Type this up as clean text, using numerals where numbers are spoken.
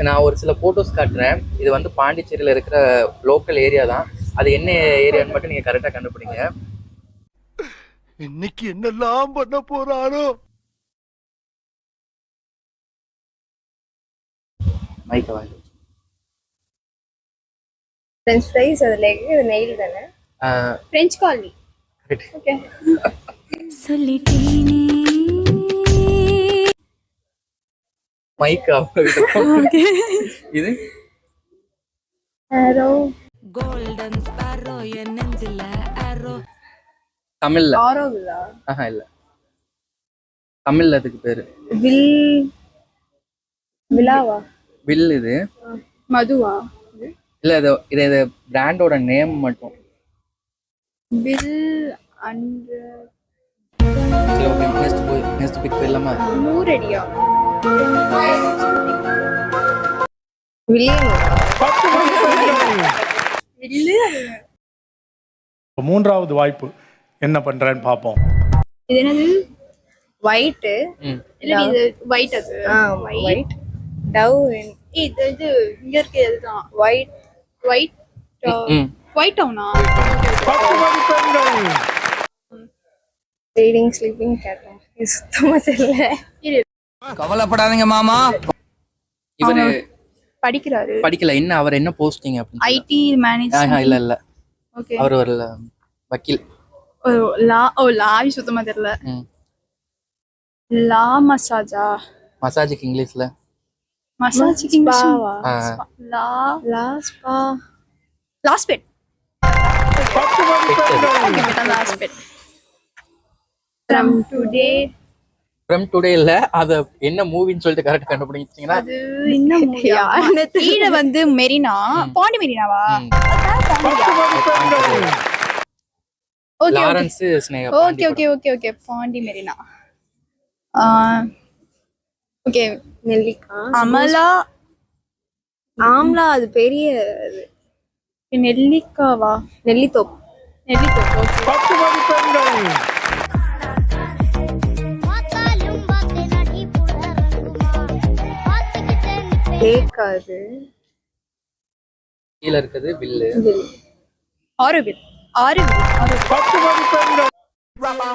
நான் ஒரு சில போட்டோஸ் காட்டுறேன். இது வந்து பாண்டிச்சேரியில இருக்கிற லோக்கல் ஏரியா தான். அது என்ன ஏரியான்னு மட்டும் நீங்க கரெக்டா கண்டுபிடிங்க. இன்னைக்கு என்னெல்லாம் பண்ண போறாரோ. மைக்க வாங்க. ஃப்ரெஞ்ச் ஃப்ரைஸ், அது லெக், இது நெயில் தானே? French colony. ஓகே. சொல்லிட்டேனே. மைக் இது ஆரோ. கோல்டன் ஸ்பாரோ என் நெஞ்சில ஆரோ. தமிழ்ல ஆரோவில்லா. இல்ல, தமிழ்ல அதுக்கு பேரு வில். விலாவா? வில். இது மதுவா? இல்ல, இது பிராண்டோட நேம் மட்டும். வில் அண்ட் சரி, ஓகே. நெக்ஸ்ட் பிக் போயிடலாமா? நூறடியா? வில்லியனோட வில்லு. மூன்றாவது வாய்ப்பு என்ன பண்றேன்னு பாப்போம். இது என்னது? ஒயிட். இல்ல இது ஒயிட். அது ஒயிட். டவ். இது இங்க இருக்கு. அதுதான் ஒயிட். ஒயிட் ஒயிட் டவுனா? ரீடிங் ஸ்லீப்பிங் கேட்டேன். இது சுத்தமா தெரியல. கவலைப்படாதீங்க மாமா. இவரு படிக்கிறாரு. படிக்கல. என்ன அவர் என்ன போஸ்டிங் அப்படின்னு? IT manager. இல்ல. ஓகே. அவர் ஒரு வக்கீல். லா சுத்தமா தெரியல. லா மசாஜா? மசாஜுக்கு இங்கிலீஷ்ல மசாஜுக்கு ஸ்பாவா? Law law spa. Lawspet. Okay பெட்டா லாஸ்பெட். ஃப்ரம் டுடே இல்ல, அத என்ன மூவின்னு சொல்லிட்டு கரெக்ட் கண்டுபிடிச்சீங்கன்னா அது என்ன மூவியா? கீழ வந்து மெரினா. பாண்டி மெரினாவா? Okay Lawrence Sneha. Okay okay okay okay Pondy Marina. Okay. நெல்லிக்காய். அமலா. ஆம்லா, அது பெரிய இது. நெல்லிக்காவா? நெல்லித்தோப்பு. நெல்லித்தோப்பு. கேக்காது. கீழ இருக்குது வில்லு. ஆரோவில். ஆரோவில்.